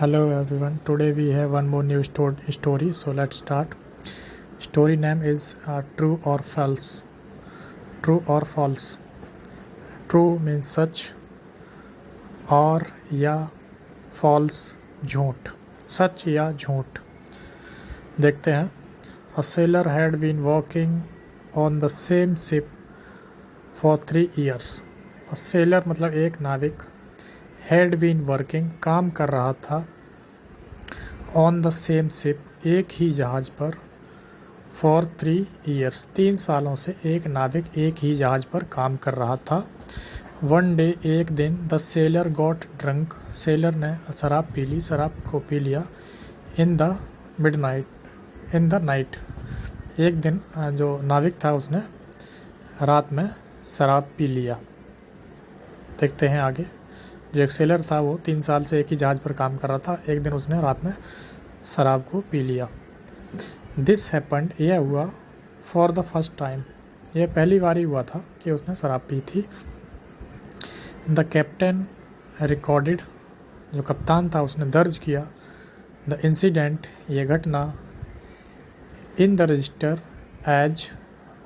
Hello everyone. Today we have one more new story. So let's start. Story name is True or False. True or false. True means सच और या false झूठ. सच या झूठ. देखते हैं. A sailor had been working on the same ship for 3 years. A sailor मतलब एक नाविक. हैड बीन वर्किंग काम कर रहा था ऑन द सेम शिप एक ही जहाज़ पर फॉर 3 ईयर्स 3 सालों से एक नाविक एक ही जहाज़ पर काम कर रहा था। वन डे एक दिन the seller got drunk seller ने शराब को पी लिया इन द नाइट एक दिन जो नाविक था उसने रात में शराब पी लिया। देखते हैं आगे। जो एक सेलर था वो 3 साल से एक ही जहाज़ पर काम कर रहा था। एक दिन उसने रात में शराब को पी लिया। दिस हैपेंड यह हुआ फॉर द फर्स्ट टाइम यह पहली बार ही हुआ था कि उसने शराब पी थी। द कैप्टन रिकॉर्डेड जो कप्तान था उसने दर्ज किया द इंसिडेंट ये घटना इन द रजिस्टर एज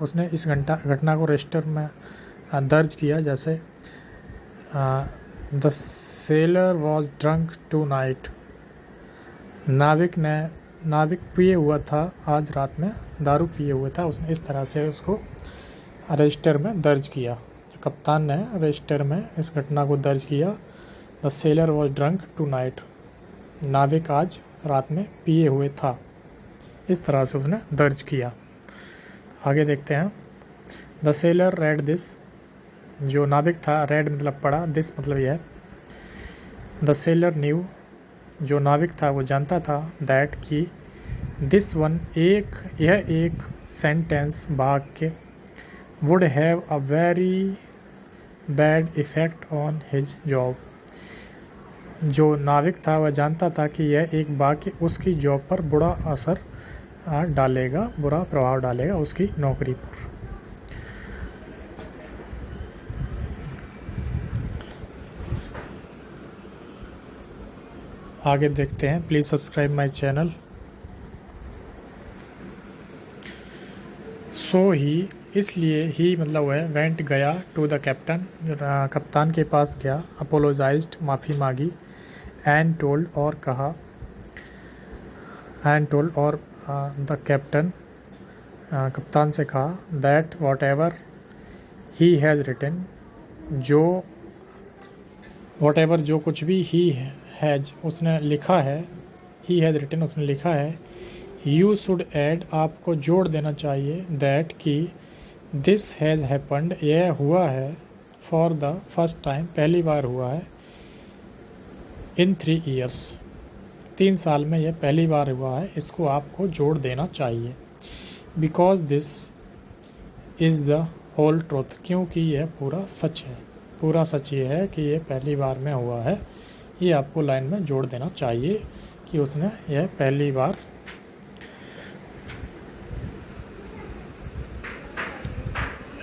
उसने इस घटना को रजिस्टर में दर्ज किया जैसे the sailor was drunk tonight नाविक पिए हुआ था आज रात में दारू पिए हुआ था। उसने इस तरह से उसको रजिस्टर में दर्ज किया। कप्तान ने रजिस्टर में इस घटना को दर्ज किया the sailor was drunk tonight नाविक आज रात में पिए हुए था। इस तरह से उसने दर्ज किया। आगे देखते हैं। द सेलर रेड दिस जो नाविक था रेड मतलब पढ़ा दिस मतलब यह द सेलर न्यू जो नाविक था वो जानता था दैट कि दिस वन यह एक सेंटेंस वाक्य would have a very bad effect on his job जो नाविक था वह जानता था कि यह एक वाक्य उसकी जॉब पर बुरा प्रभाव डालेगा उसकी नौकरी पर। आगे देखते हैं। Please subscribe my channel. So ही इसलिए ही मतलब वह वेंट गया टू द कैप्टन कप्तान के पास गया अपोलोजाइज्ड माफ़ी मांगी एंड टोल्ड और कहा द कैप्टन कप्तान से कहा that whatever he has written जो कुछ भी ही हैज़ उसने लिखा है ही हैज़ रिटन उसने लिखा है यू शुड ऐड आपको जोड़ देना चाहिए दैट कि दिस हैज़ हैपन्ड यह हुआ है फॉर द फर्स्ट टाइम पहली बार हुआ है इन 3 ईयर्स 3 साल में यह पहली बार हुआ है। इसको आपको जोड़ देना चाहिए because this is the whole truth क्योंकि यह पूरा सच ये है कि यह पहली बार में हुआ है। ये आपको लाइन में जोड़ देना चाहिए कि उसने यह पहली बार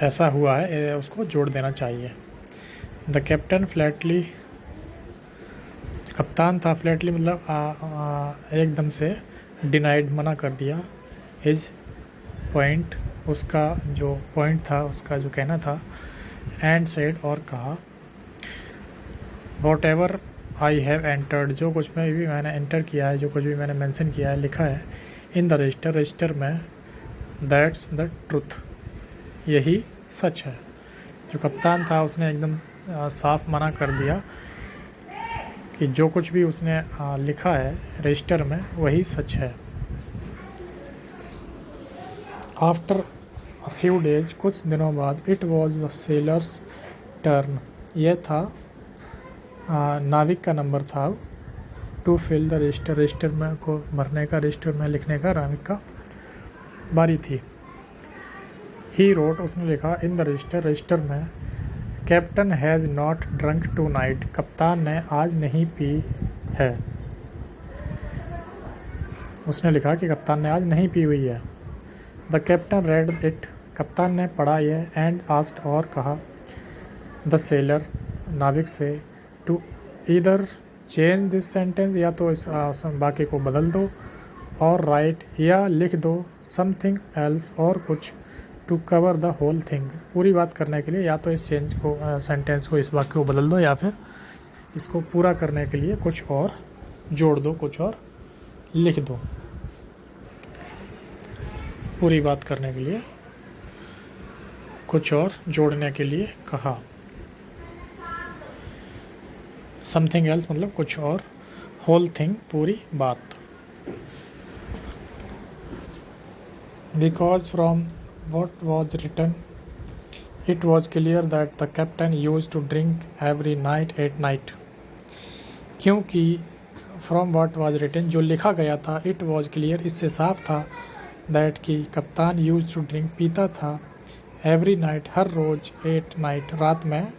ऐसा हुआ है उसको जोड़ देना चाहिए। द कैप्टन फ्लैटली कप्तान था फ्लैटली मतलब एकदम से डिनाइड मना कर दिया हिज पॉइंट उसका जो पॉइंट था उसका जो कहना था एंड सेड और कहा what ever I have entered जो कुछ में भी मैंने एंटर किया है जो कुछ भी मैंने मेंशन किया है लिखा है इन द रजिस्टर में दैट्स द ट्रुथ यही सच है। जो कप्तान था उसने एकदम साफ मना कर दिया कि जो कुछ भी उसने लिखा है रजिस्टर में वही सच है। आफ्टर अ फ्यू डेज कुछ दिनों बाद it was the sellers turn यह था नाविक का नंबर था टू फिल द रजिस्टर में को भरने का रजिस्टर में लिखने का नाविक का बारी थी। ही रोट उसने लिखा इन द रजिस्टर में captain has not drunk tonight कप्तान ने आज नहीं पी है। उसने लिखा कि कप्तान ने आज नहीं पी हुई है। द कैप्टन रेड इट कप्तान ने पढ़ा यह एंड आस्क्ड और कहा द सेलर नाविक से to either change this sentence, या तो इस वाक्य को बदल दो, और राइट या लिख दो समथिंग एल्स और कुछ, to cover the whole thing पूरी बात करने के लिए, या तो इस चेंज को सेंटेंस को इस वाक्य को बदल दो, या फिर इसको पूरा करने के लिए कुछ और जोड़ दो, कुछ और लिख दो। पूरी बात करने के लिए कुछ और जोड़ने के लिए कहा। समथिंग एल्स मतलब कुछ और, होल थिंग पूरी बात। Because from what was written, it was clear that the captain used to drink every night at night। क्योंकि from what was written जो लिखा गया था, it was clear इससे साफ था, that कि कप्तान used to drink पीता था, every night her rose, at night रात में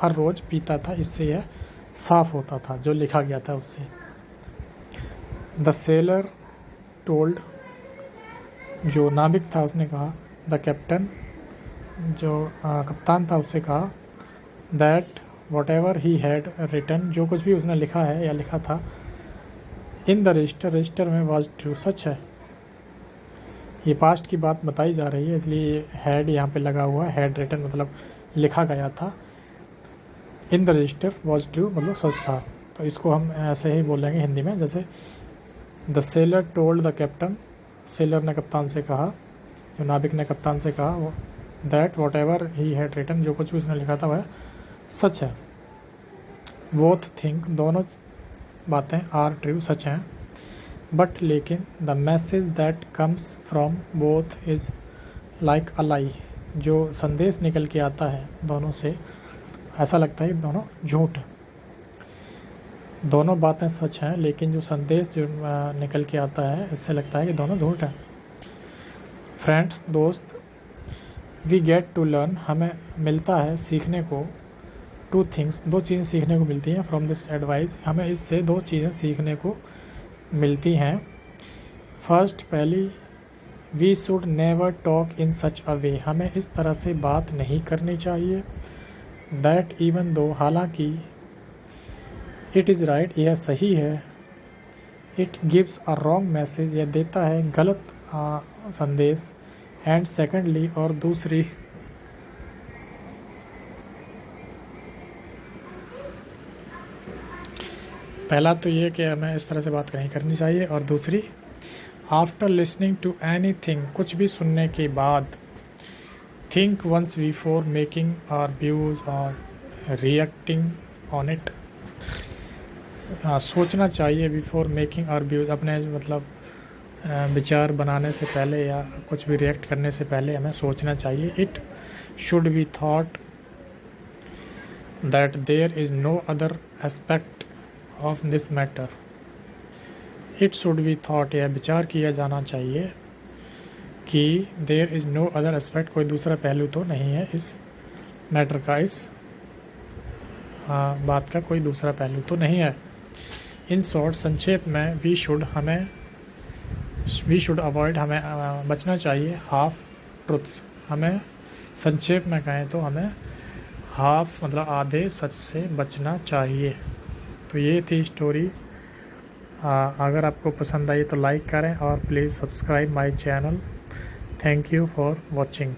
हर रोज़ पीता था, इससे यह साफ होता था जो लिखा गया था उससे। The sailor told जो नाविक था उसने कहा, द कैप्टन जो कप्तान था उससे कहा, that whatever he had written जो कुछ भी उसने लिखा है या लिखा था, इन द रजिस्टर रजिस्टर में वाज ट्रू सच है। ये पास्ट की बात बताई जा रही है इसलिए हैड यहाँ पे लगा हुआ है, हैड रिटन मतलब लिखा गया था, in the register was true मतलब सच था। तो इसको हम ऐसे ही बोलेंगे हिंदी में, जैसे the seller told the captain, seller ने कप्तान से कहा, जो नाविक ने कप्तान से कहा, that whatever he had written जो कुछ भी उसने लिखा था वह सच है। बोथ थिंक दोनों बातें आर ट्रू सच हैं, बट लेकिन the message that comes from both is like a lie जो संदेश निकल के आता है दोनों से, ऐसा लगता है कि दोनों झूठ है। दोनों बातें सच हैं लेकिन जो संदेश जो निकल के आता है इससे लगता है कि दोनों झूठ है। फ्रेंड्स दोस्त, वी गेट टू लर्न हमें मिलता है सीखने को, टू थिंग्स दो चीज़ें सीखने को मिलती हैं, फ्रॉम दिस एडवाइस हमें इससे दो चीज़ें सीखने को मिलती हैं। फर्स्ट पहली, we should never talk in such a way हमें इस तरह से बात नहीं करनी चाहिए, दैट इवन दो हालांकि, इट इज़ राइट यह सही है, it gives a wrong message यह देता है गलत संदेश, एंड सेकेंडली और दूसरी, पहला तो ये कि हमें इस तरह से बात नहीं करनी चाहिए, और दूसरी, after listening to anything कुछ भी सुनने के बाद, think once before making our views और रिएक्टिंग ऑन इट सोचना चाहिए, बिफोर मेकिंग आवर व्यूज़ अपने मतलब विचार बनाने से पहले या कुछ भी रिएक्ट करने से पहले हमें सोचना चाहिए। It should be thought that there is no other aspect of this matter, it should be thought यह विचार किया जाना चाहिए कि there is no other aspect कोई दूसरा पहलू तो नहीं है इस मैटर का, इस बात का कोई दूसरा पहलू तो नहीं है। इन शॉर्ट संक्षेप में, वी शुड अवॉइड हमें बचना चाहिए, हाफ ट्रुथ्स हमें संक्षेप में कहें तो हमें हाफ मतलब आधे सच से बचना चाहिए। तो ये थी स्टोरी। अगर आपको पसंद आई तो लाइक करें और please subscribe my channel. Thank you for watching.